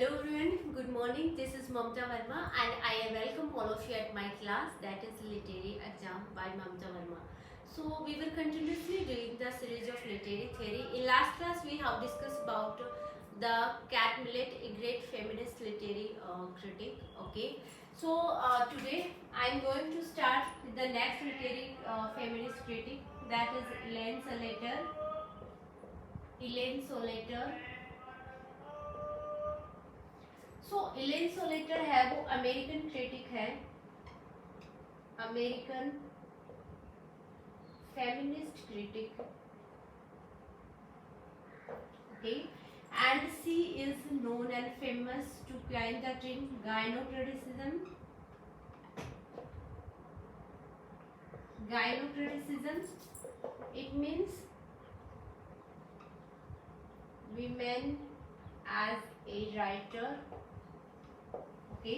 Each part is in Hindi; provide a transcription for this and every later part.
Hello everyone, good morning. This is Mamta Verma and I welcome all of you at my class, that is Literary Exam by Mamta Verma. So we were continuously doing the series of literary theory. In last class we have discussed about the Kat Millett, a great feminist literary critic. Okay. So today I am going to start with the next literary feminist critic, that is Elaine Solater. Elaine Solater. इलेन Showalter है वो अमेरिकन क्रिटिक है, American feminist critic. Okay, and she is known and famous to coin the term gynocriticism. Gynocriticism, it means women as a writer. Okay,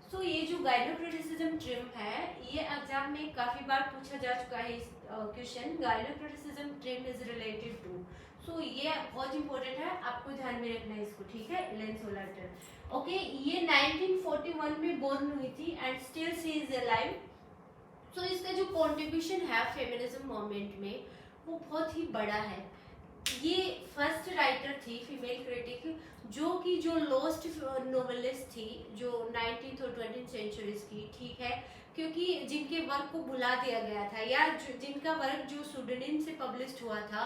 so ये जो गाइनोक्रिटिसिज्म ट्रिम है, ये एग्जाम में काफी बार पूछा जा चुका है. इस question gynocriticism term is related to, so ये बहुत इंपॉर्टेंट है, आपको ध्यान में रखना है इसको. ठीक है, एलेन सोलेटर. ओके, ये 1941 में बोर्न हुई थी and still she is alive. So इसका जो कॉन्ट्रीब्यूशन है फेमिनिज्म मूवमेंट में वो बहुत ही बड़ा है. ये फर्स्ट राइटर थी फीमेल क्रिटिक जो लॉस्ट नोवेलिस्ट थी, जो 19th और 20th सेंचुरीज की. ठीक है, क्योंकि जिनके वर्क को भुला दिया गया था या जिनका वर्क जो सुडनिन से पब्लिश हुआ था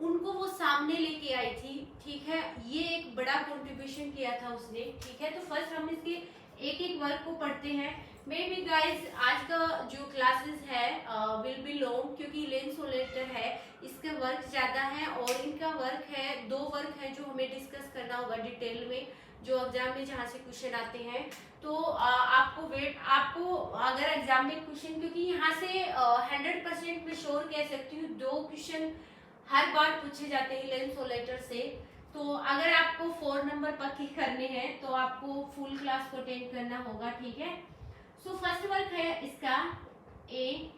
उनको वो सामने लेके आई थी. ठीक है, ये एक बड़ा कंट्रीब्यूशन किया था उसने. ठीक है, तो फर्स्ट हम इसके एक एक वर्क को पढ़ते हैं. मे बी गाइज आज का जो क्लासेस है विल बी लॉन्ग, क्योंकि एलेन सोलेटर है, इसका वर्क ज़्यादा है और इनका वर्क है, 2 वर्क है जो हमें डिस्कस करना होगा डिटेल में, जो एग्जाम में जहाँ से क्वेश्चन आते हैं. तो आपको अगर एग्जाम में क्वेश्चन, क्योंकि यहाँ से 100% में श्योर कह सकती हूँ 2 क्वेश्चन हर बार पूछे जाते हैं एलेन सोलेटर से. तो अगर आपको 4 नंबर पक्के करने हैं तो आपको फुल क्लास को अटेंड करना होगा. ठीक है, सो फर्स्ट वर्क है इसका A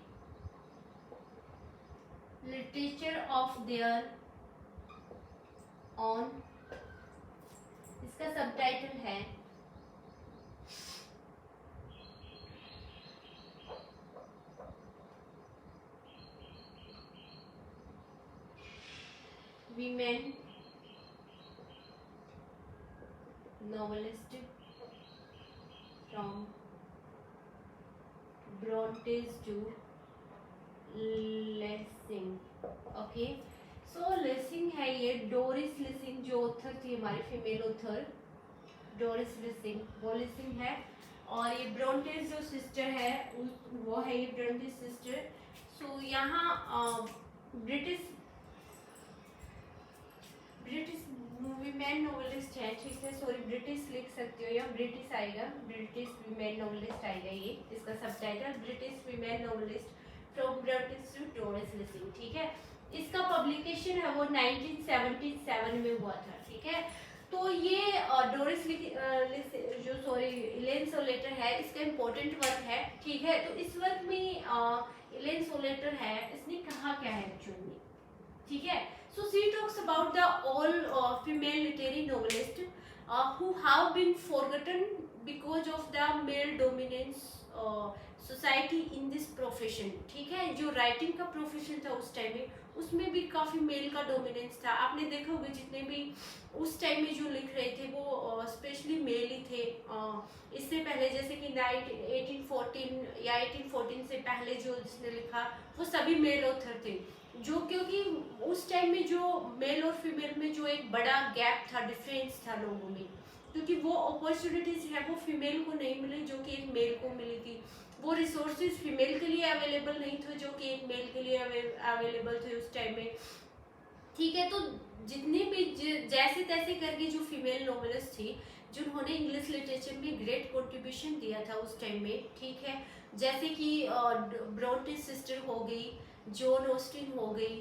literature of their on. इसका सबटाइटल है women novelist from Brontes to Lessing. Okay, so lacing है ये, डोरिस लेसिंग जो ऑथर थी हमारी फीमेल ऑथर, डोरिस लेसिंग, वो लेसिंग है. और ये ब्रोंटेस जो सिस्टर है वो है ये ब्रोंटेस सिस्टर. सो यहाँ ब्रिटिश वीमेन नोवेलिस्ट है. ठीक है, सॉरी ब्रिटिश लिख सकती हो या ब्रिटिश आएगा, ब्रिटिश वीमेन नोवेलिस्ट आएगा. ये इसका subtitle British women novelist from British to Doris Lessing. ठीक है, इसका पब्लिकेशन है वो 1977 में हुआ था. ठीक है, तो ये डोरिस एलेन सोलेटर है, इसका इम्पोर्टेंट वर्क है. ठीक है, तो इस वर्क में एलेन सोलेटर है, इसने कहा क्या है एक्चुअली. ठीक है, so she talks about the all female literary novelists who have been forgotten because of the male dominance society in this profession. ठीक है, जो राइटिंग का प्रोफेशन था उस टाइम में, उसमें भी काफी मेल का डोमिनेंस था. आपने देखा होगा जितने भी उस टाइम में जो लिख रहे थे वो स्पेशली मेल ही थे. इससे पहले जैसे कि 1814 या 1814 से पहले जो जिसने लिखा वो सभी मेल ऑथर थे, जो क्योंकि उस टाइम में जो मेल और फीमेल में जो एक बड़ा गैप था, डिफरेंस था लोगों में, क्योंकि वो अपॉर्चुनिटीज है वो फीमेल को नहीं मिली जो कि एक मेल को मिली थी. वो रिसोर्सेज फीमेल के लिए अवेलेबल नहीं थे जो कि एक मेल के लिए अवेलेबल थे उस टाइम में. ठीक है, तो जितने भी जैसे तैसे करके जो फीमेल नॉवेलिस्ट थी जिन्होंने इंग्लिश लिटरेचर में ग्रेट कंट्रीब्यूशन दिया था उस टाइम में. ठीक है, जैसे कि ब्रोंटेस सिस्टर हो गई, जॉन ऑस्टिन हो गई,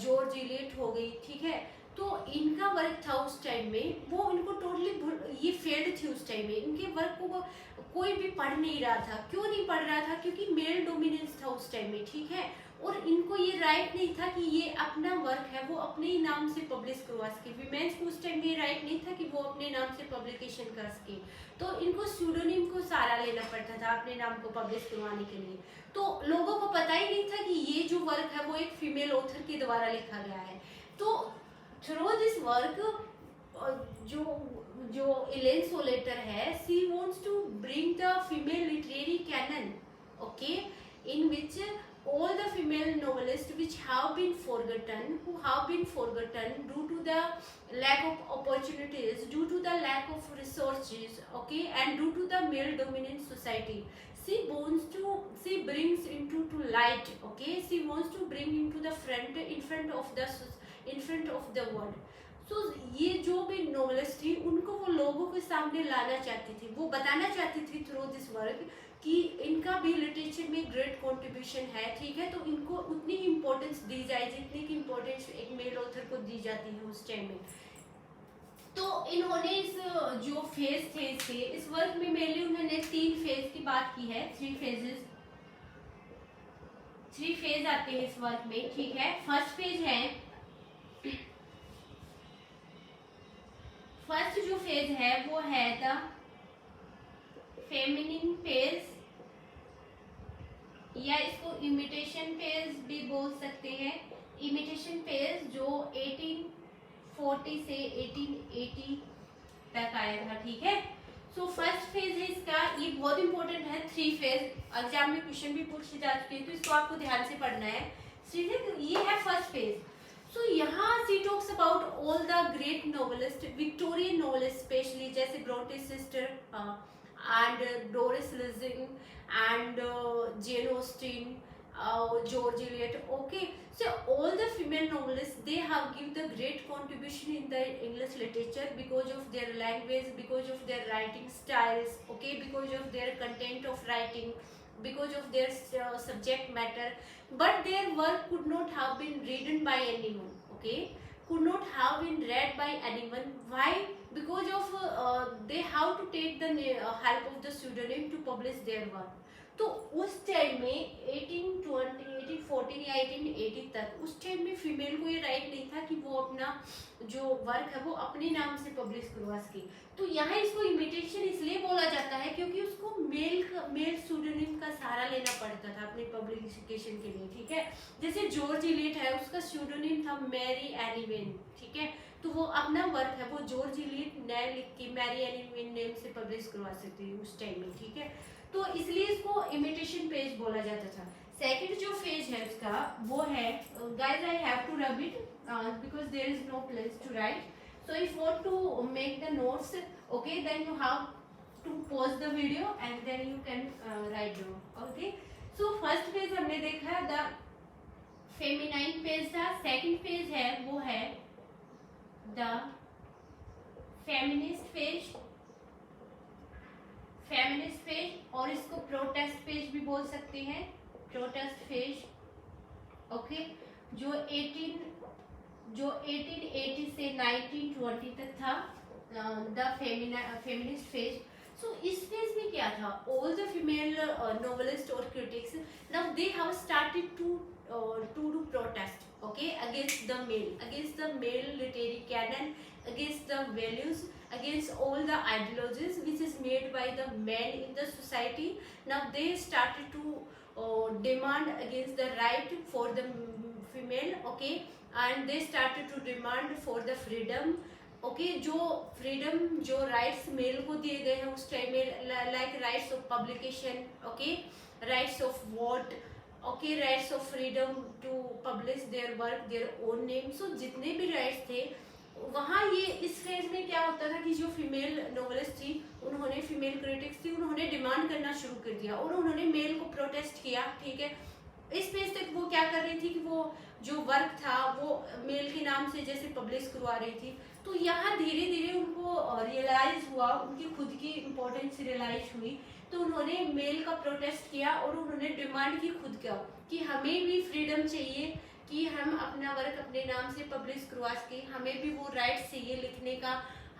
जॉर्ज इलियट हो गई. ठीक है, तो इनका वर्क था उस टाइम में, वो इनको टोटली ये फेल्ड थी उस टाइम में. इनके वर्क को कोई भी पढ़ नहीं रहा था. क्यों नहीं पढ़ रहा था? क्योंकि मेल डोमिनेंस था उस टाइम में. ठीक है, और इनको ये राइट नहीं था कि ये अपना वर्क है वो अपने ही नाम से पब्लिश करवा सके। वीमेंस को उस टाइम ये राइट नहीं था कि वो अपने नाम से पब्लिकेशन कर सके, तो इनको स्यूडोनिम को सहारा लेना पड़ता था अपने नाम को पब्लिश करवाने के लिए। तो लोगों को पता ही नहीं था कि ये जो वर्क है वो एक फीमेल ऑथर के द्वारा लिखा गया है। तो थ्रू दिस वर्क जो एलेन सोलेटर है, she wants to bring the female literary canon, okay, in which all the female novelists which have been forgotten, due to the lack of opportunities, due to the lack of resources, okay, and due to the male dominant society, she brings into to light, okay, she wants to bring into the front, in front of the world. तो ये जो भी नॉवेलिस्ट थी उनको वो लोगों के सामने लाना चाहती थी, वो बताना चाहती थी थ्रू दिस वर्क कि इनका भी लिटरेचर में ग्रेट कंट्रीब्यूशन है, ठीक है, तो इनको उतनी इम्पोर्टेंस दी जाए जितनी की इम्पोर्टेंस एक मेल ऑथर को दी जाती है उस टाइम में। तो इन्होंने इस जो फेज थे इस वर्क में मेनली उन्होंने 3 फेज की बात की है, 3 फेज आते हैं इस वर्क में, ठीक है। फर्स्ट जो फेज है वो है द फेमिनिन फेज, या इसको इमिटेशन फेज भी बोल सकते हैं। इमिटेशन फेज जो 1840 से 1880 तक आया था, ठीक है। सो फर्स्ट फेज है इसका, ये बहुत इंपॉर्टेंट है। 3 फेज एग्जाम में क्वेश्चन भी पूछे जा चुके हैं, तो इसको आपको ध्यान से पढ़ना है, ठीक है। ये है फर्स्ट फेज। सो यहाँ she talks about all the great novelist, Victorian novelist specially, जैसे Bronte sister and Doris Lessing and Jane Austen, George Eliot, okay. So all the female novelists, they have given the great contribution in the English literature because of their language, because of their writing styles, okay, because of their content of writing, because of their subject matter. But their work could not have been written by anyone, okay, could not have been read by anyone. Why? Because of they have to take the help of the pseudonym to publish their work. तो उस टाइम में 1820, 1814 या 1880 तक उस टाइम में फीमेल को ये राइट नहीं था कि वो अपना जो वर्क है वो अपने नाम से पब्लिश करवा सके। तो यहाँ इसको इमिटेशन इसलिए बोला जाता है क्योंकि उसको मेल स्यूडोनिम का सहारा लेना पड़ता था अपनी पब्लिकेशन के लिए, ठीक है। जैसे जॉर्ज इलियट है, उसका स्यूडोनिम था मैरी एनी वेन, ठीक है, तो वो अपना वर्क है वो जॉर्ज इलियट नए लिख के मैरी एनी वेन नेम से पब्लिश करवा सकते हैं उस टाइम में, ठीक है। तो इसलिए इसको इमिटेशन पेज बोला जाता था। सेकंड जो फेज है उसका वो है, guys I have to rub it because there is no place to write, so if want to make the notes, okay, then you have to pause the video and then you can write down, okay. So first phase हमने देखा द फेमिनाइन फेज था। सेकंड फेज है वो है द फेमिनिस्ट फेज, और इसको प्रोटेस्ट फेज भी बोल सकते हैं, प्रोटेस्ट फेज, ओके, जो 1880 से 1920 तक था द फेमिनिस्ट फेज। सो इस फेज में क्या था, ऑल द फीमेल नॉवेलिस्ट और critics, now they have started to do protest, okay, against the male literary canon, against the values, against all the ideologies which is made by the men in the society. Now they started to demand against the right for the female, okay, and they started to demand for the freedom, okay, जो freedom जो rights मेल को दिए गए हैं उस टाइम में, like rights of publication, okay, rights of vote, okay, rights of freedom to publish their work, their own name. So जितने भी rights थे वहाँ, ये इस फेज में क्या होता था कि जो फीमेल नॉवेलिस्ट थी उन्होंने, फीमेल क्रिटिक्स थी, उन्होंने डिमांड करना शुरू कर दिया और उन्होंने मेल को प्रोटेस्ट किया, ठीक है। इस फेज तक वो क्या कर रही थी कि वो जो वर्क था वो मेल के नाम से जैसे पब्लिश करवा रही थी। तो यहाँ धीरे धीरे उनको रियलाइज हुआ, उनकी खुद की इम्पोर्टेंस रियलाइज हुई, तो उन्होंने मेल का प्रोटेस्ट किया और उन्होंने डिमांड की खुद का कि हमें भी फ्रीडम चाहिए कि हम अपना वर्क अपने नाम से पब्लिश करवा सके, हमें भी वो राइट्स चाहिए लिखने का,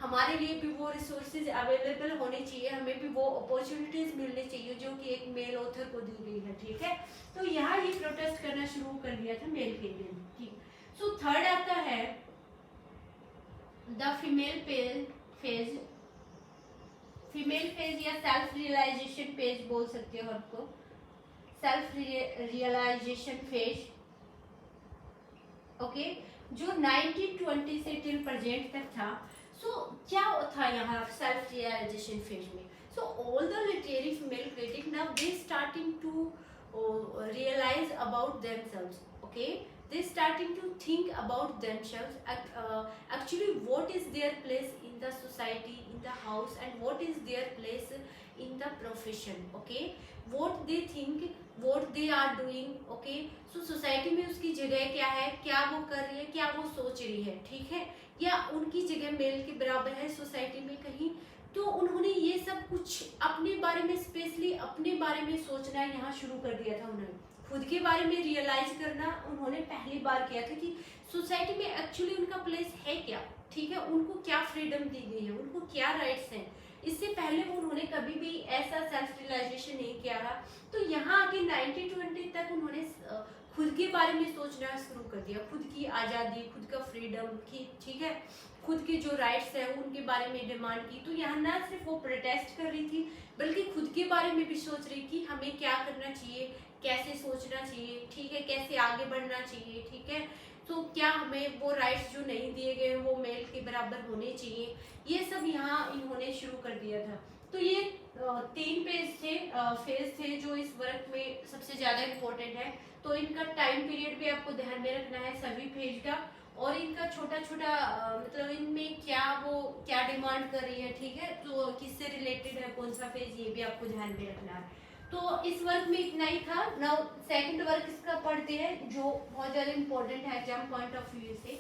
हमारे लिए भी वो रिसोर्सेज अवेलेबल होने चाहिए, हमें भी वो अपॉर्चुनिटीज मिलनी चाहिए जो कि एक मेल ऑथर को दी गई है, ठीक है। तो यहाँ ये प्रोटेस्ट करना शुरू कर दिया था मेल के लिए, ठीक। सो थर्ड आता है the female phase, female phase या सेल्फ रियलाइजेशन फेज बोल सकते हो आपको, सेल्फ रियलाइजेशन फेज, ओके, जो 1920 से टिल प्रेजेंट तक था। सो क्या था यहाँ सेल्फ रियलाइजेशन फेज में? So all the literary female critic now they starting to realize about themselves, okay, they starting to think about themselves, actually what is their place in the society, in the house, and what is their place in the profession, okay, what they think, what they are doing, okay, so society में उसकी जगह क्या है, क्या वो कर रही है, क्या वो सोच रही है, ठीक है, या उनकी जगह मेल के बराबर है सोसाइटी में कहीं। तो उन्होंने ये सब कुछ अपने बारे में, स्पेशली अपने बारे में सोचना यहाँ शुरू कर दिया था। उन्होंने खुद के बारे में रियलाइज करना उन्होंने पहली बार किया था कि सोसाइटी में एक्चुअली उनका प्लेस है क्या, ठीक है, उनको क्या फ्रीडम दी गई है, उनको क्या राइट्स हैं। इससे पहले वो उन्होंने कभी भी ऐसा सेल्फ रियलाइजेशन नहीं किया था। तो यहाँ आके 1920 तक उन्होंने खुद के बारे में सोचना शुरू कर दिया, खुद की आज़ादी, खुद का फ्रीडम की, ठीक है, खुद के जो राइट्स है उनके बारे में डिमांड की। तो यहाँ ना सिर्फ वो प्रोटेस्ट कर रही थी बल्कि खुद के बारे में भी सोच रही कि हमें क्या करना चाहिए, कैसे सोचना चाहिए, ठीक है, कैसे आगे बढ़ना चाहिए, ठीक है। तो क्या हमें वो राइट्स जो नहीं दिए गए वो मेल के बराबर होने चाहिए, ये सब यहाँ इन्होंने शुरू कर दिया था। तो ये 3 फेज थे जो इस वर्क में सबसे ज़्यादा इम्पोर्टेंट है। तो इनका टाइम पीरियड भी आपको ध्यान में रखना है सभी फेज का, और इनका छोटा छोटा मतलब इनमें क्या डिमांड कर रही है, ठीक है, तो किससे रिलेटेड है कौन सा फेज, ये भी आपको ध्यान में रखना है। तो इस वर्क में इतना ही था। नाउ सेकंड वर्क इसका पढ़ते हैं जो बहुत ज्यादा इम्पोर्टेंट है एग्जाम पॉइंट ऑफ व्यू से।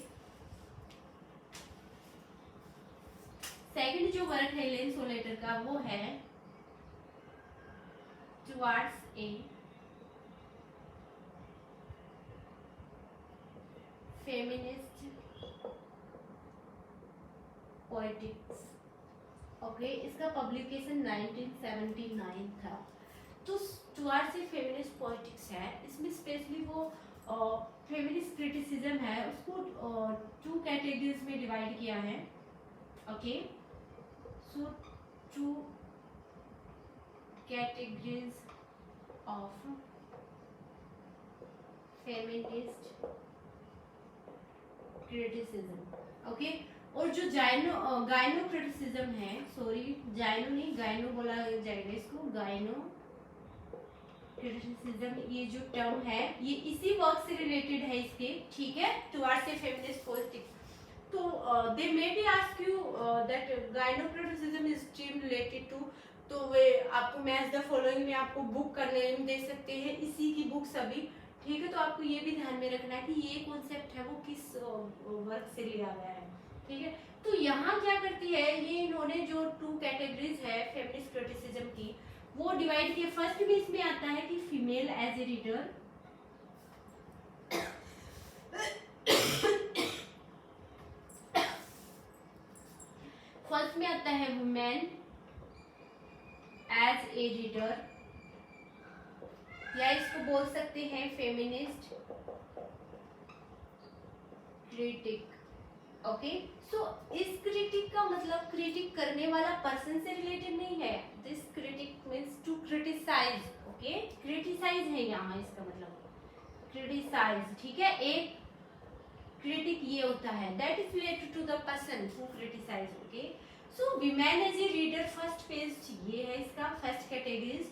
सेकंड जो वर्क है हेलेन सोलेटर का वो है towards a feminist poetics, okay, इसका पब्लिकेशन 1979 था। तो टुवर्ड्स ए फेमिनिस्ट पोएटिक्स है, इसमें स्पेशली वो फेमिनिस्ट क्रिटिसिज्म है उसको 2 कैटेगरीज में डिवाइड किया है, okay. So 2 categories of feminist criticism, okay. और जो गाइनो क्रिटिसिज्म है, सॉरी जाइनो नहीं गाइनो बोला जाएगा इसको, गाइनो क्रिटिसिज्म, ये जो टर्म है ये इसी वर्क से रिलेटेड है इसके, ठीक है, टुवर्ड्स ए फेमिनिस्ट पोएटिक्स। तो they may be ask you that gynocriticism is stream related to, तो वे आपको मैच द फॉलोइंग में आपको बुक का नेम दे सकते हैं, इसी की बुक सभी, ठीक है। तो आपको ये भी ध्यान में रखना है कि ये कॉन्सेप्ट है वो किस वर्क से लिया गया है, ठीक है। तो यहाँ क्या करती है ये, इन्होंने जो 2 कैटेगरीज है फेमिनिस्ट क्रिटिसिज्म की वो डिवाइड किया। फर्स्ट में इसमें आता है कि female as a reader, first में आता है वुमेन एज ए रीडर, या इसको बोल सकते हैं फेमिनिस्ट क्रिटिक, ओके। सो इस क्रिटिक का मतलब क्रिटिक करने वाला पर्सन से रिलेटेड नहीं है, this critic means to criticize, okay, criticize है यहाँ इसका मतलब क्रिटिसाइज, ठीक है। एक क्रिटिक ये होता है that is related to the person who criticize, okay. So women as a reader first phase ये है इसका फर्स्ट कैटेगरीज।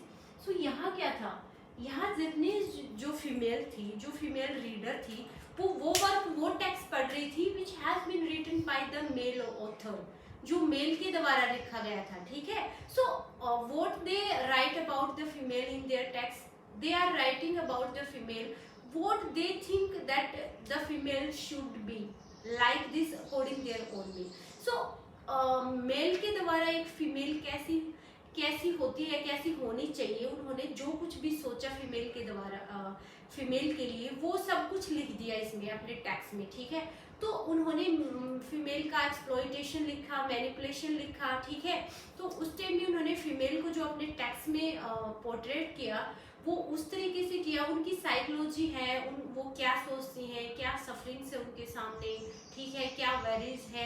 सो यहाँ क्या था, यहाँ जितनी जो फीमेल थी, जो फीमेल रीडर थी, वो टेक्स्ट पढ़ रही थी which has been written by the male author, जो मेल के द्वारा लिखा गया था, ठीक है। So what they write about the female in their text, they are writing about the female what they think that the female should be like this according their own way. So male के द्वारा एक फीमेल कैसी होती है, कैसी होनी चाहिए, उन्होंने जो कुछ भी सोचा फीमेल के द्वारा फीमेल के लिए वो सब कुछ लिख दिया इसमें अपने टेक्स्ट में, ठीक है। तो उन्होंने फीमेल का एक्सप्लॉइटेशन लिखा, मैनिपुलेशन लिखा, ठीक है। तो उस टाइम भी उन्होंने फीमेल को जो अपने टेक्स्ट में पोर्ट्रेट किया वो उस तरीके से किया, उनकी साइकोलॉजी है, वो क्या सोचती हैं, क्या सफरिंग्स है उनके सामने, ठीक है, क्या वेरीज है,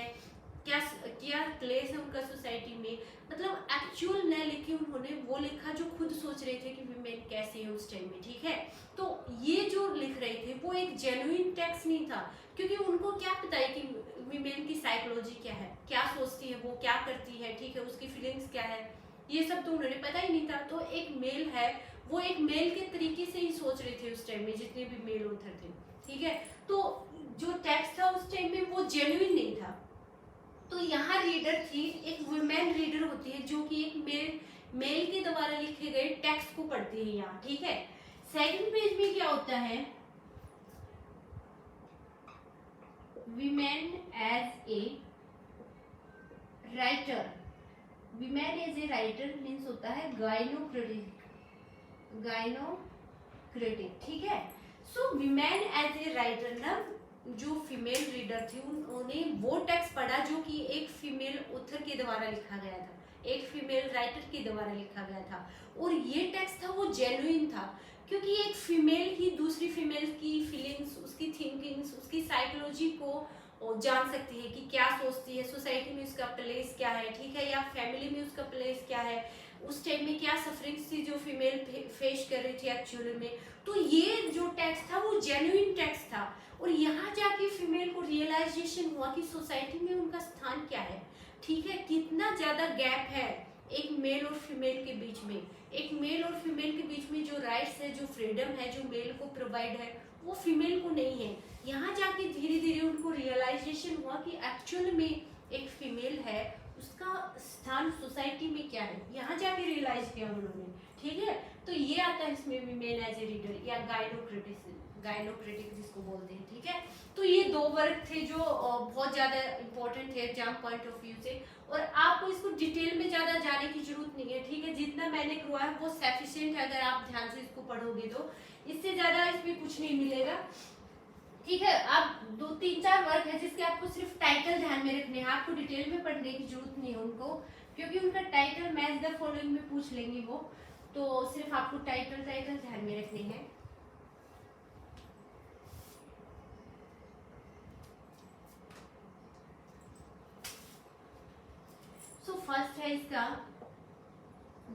क्या क्या प्लेस है उनका सोसाइटी में, मतलब एक्चुअल न लिखे उन्होंने वो लिखा जो खुद सोच रहे थे कि वीमेन कैसे है उस टाइम में, ठीक है। तो ये जो लिख रहे थे वो एक जेन्युइन टेक्स्ट नहीं था, क्योंकि उनको क्या पता है कि वीमेन की साइकोलॉजी क्या है, क्या सोचती है, वो क्या करती है, ठीक है, उसकी फीलिंग्स क्या है, ये सब तो उन्होंने पता ही नहीं था। तो एक मेल है, वो एक मेल के तरीके से ही सोच रहे थे उस टाइम में, जितने भी मेल ऑथर थे, ठीक है। तो जो टेक्स्ट था उस टाइम में वो जेन्युइन नहीं था। तो यहाँ रीडर थी, एक वुमेन रीडर होती है जो कि एक मेल के द्वारा लिखे गए टेक्स्ट को पढ़ती है यहाँ, ठीक है। सेकंड पेज में क्या होता है, women as a writer. Women as a writer means होता है गाइनोक्रिटिक, ठीक है। So women as a writer ना, जो फीमेल रीडर थी उन्होंने वो टेक्स्ट पढ़ा जो कि एक फीमेल ऑथर के द्वारा लिखा गया था, एक फीमेल राइटर के द्वारा लिखा गया था, और ये टेक्स्ट था वो जेन्युइन था, क्योंकि एक फीमेल ही दूसरी फीमेल की फीलिंग्स, उसकी थिंकिंग्स, उसकी साइकोलॉजी को जान सकती है कि क्या सोचती है, सोसाइटी में उसका प्लेस क्या है, ठीक है, या फैमिली में उसका प्लेस क्या है, उस टाइम में क्या सफरिंग्स थी जो फीमेल फेस कर रही थी एक्चुअली में। तो ये जो टेक्स्ट था वो जेन्युइन टेक्स्ट था, और यहाँ जाके फीमेल को रियलाइजेशन हुआ कि सोसाइटी में उनका स्थान क्या है, ठीक है, कितना ज्यादा गैप है एक मेल और फीमेल के बीच में, एक मेल और फीमेल के बीच में जो राइट्स है, जो फ्रीडम है, जो मेल को प्रोवाइड है वो फीमेल को नहीं है। यहाँ जाके धीरे धीरे उनको रियलाइजेशन हुआ कि एक्चुअल में एक फीमेल है, उसका स्थान सोसाइटी में क्या है, यहाँ जाके रियलाइज किया उन्होंने, ठीक है। तो ये आता है इसमें वीमेन एज ए रीडर या गाइनोक्रिटिक जिसको बोलते हैं, ठीक है। तो ये दो वर्ग थे जो बहुत ज्यादा इंपॉर्टेंट थे एग्जाम पॉइंट ऑफ व्यू से, और आपको इसको डिटेल में ज्यादा जाने की जरूरत नहीं है, ठीक है। जितना मैंने करवाया वो सफिशिएंट है, अगर आप ध्यान से इसको पढ़ोगे तो इससे ज्यादा इसमें कुछ नहीं मिलेगा, ठीक है। अब 2-3-4 वर्ग है जिसके आपको सिर्फ टाइटल ध्यान में रखने हैं, आपको डिटेल में पढ़ने की जरूरत नहीं है उनको, क्योंकि उनका टाइटल मैच द फॉलोइंग में पूछ लेंगे वो, तो सिर्फ आपको टाइटल ध्यान में रखने हैं। सो फर्स्ट है इसका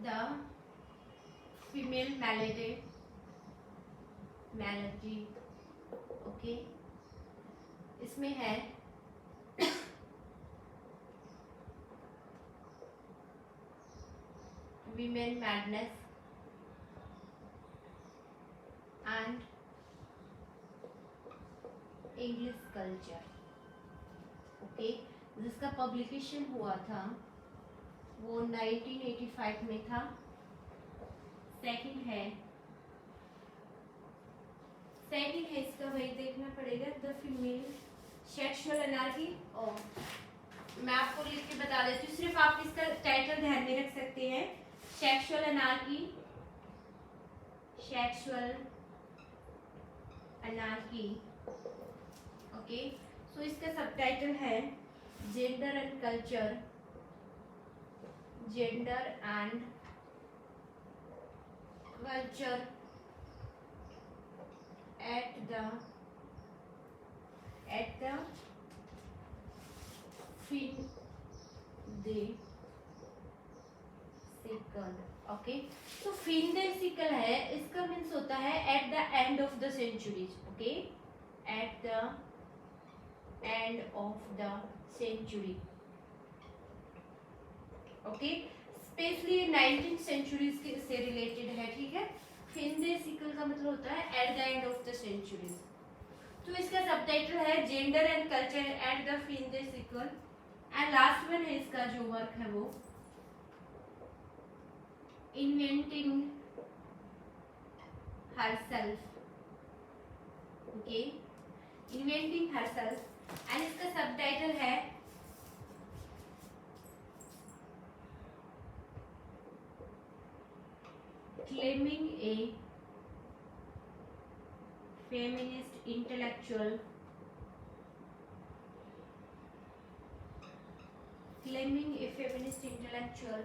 द फीमेल मैलेडी, ओके। इसमें है women madness and English culture, okay, जिसका पब्लिकेशन हुआ था वो 1985 में था। सेकंड है इसका, वही देखना पड़ेगा, द फीमेल सेक्सुअल एनार्की। और मैं आपको लिख के बता देती हूँ, सिर्फ आप इसका टाइटल ध्यान में रख सकते हैं, सेक्सुअल एनार्की, ओके। सो इसका सबटाइटल है gender and culture at the फिंदेसिकल, ओके। तो फिंदेसिकल है, इसका मीन्स होता है at the end of the centuries, okay, at the end of the century, okay, specially 19th century से रिलेटेड है, ठीक है। फिंदेसिकल का मतलब होता है at the end of the centuries. तो इसका सबटाइटल है gender and culture at the फिंदेसिकल, एंड लास्ट वन है इसका जो वर्क है वो inventing herself, okay, inventing herself, and इसका सबटाइटल है claiming a feminist intellectual claiming a feminist intellectual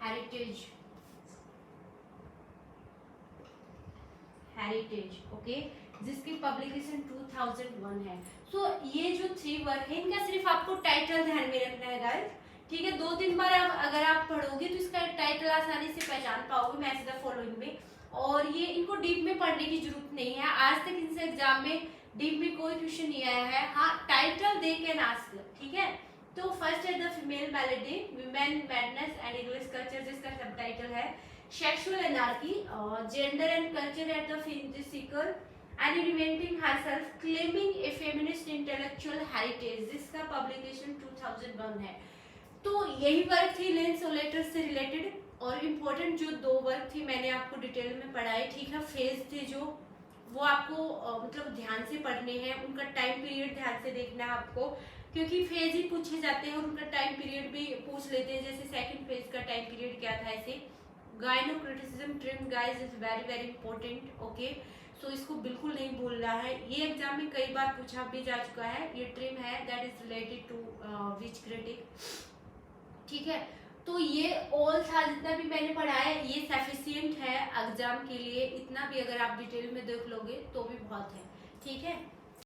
heritage, okay, जिसकी पब्लिकेशन 2001 है। सो ये जो 3 वर्क है इनका सिर्फ आपको टाइटल ध्यान में रखना है गाइस, ठीक है। 2-3 बार अगर आप पढ़ोगे तो इसका टाइटल आसानी से पहचान पाओगे, मैच द फॉलोइंग में। और ये इनको डीप में पढ़ने की जरूरत नहीं है, आज तक इनसे एग्जाम में डीप में कोई क्वेश्चन नहीं आया है। हाँ, टाइटल दे कैन आस्क, ठीक है। तो फर्स्ट है the female melody, women madness and English culture, जिसका सब टाइटल है sexual anarchy, gender and culture at the fringe Sikar and reinventing herself, claiming a feminist intellectual heritage, जिसका पब्लिकेशन 2001 है। तो यही वर्क थी लेंस और लेटर्स से रिलेटेड। और इम्पोर्टेंट जो 2 वर्क थी मैंने आपको डिटेल में पढ़ाए, ठीक है। फेज थे जो वो आपको मतलब ध्यान से पढ़ने हैं, उनका टाइम पीरियड ध्यान से देखना है आपको, क्योंकि फेज ही पूछे जाते हैं और उनका टाइम पीरियड भी पूछ लेते हैं। जैसे सेकंड फेज का टाइम पीरियड क्या था, ऐसे gynocriticism term guys is very very important, okay. So इसको बिल्कुल नहीं भूलना है, ये एग्जाम में कई बार पूछा भी जा चुका है। ये ट्रिम है that is related to which critic, ठीक है। तो ये ऑल था जितना भी मैंने पढ़ाया, ये सफिशिएंट है एग्जाम के लिए। इतना भी अगर आप डिटेल में देख लोगे तो भी बहुत है, ठीक है।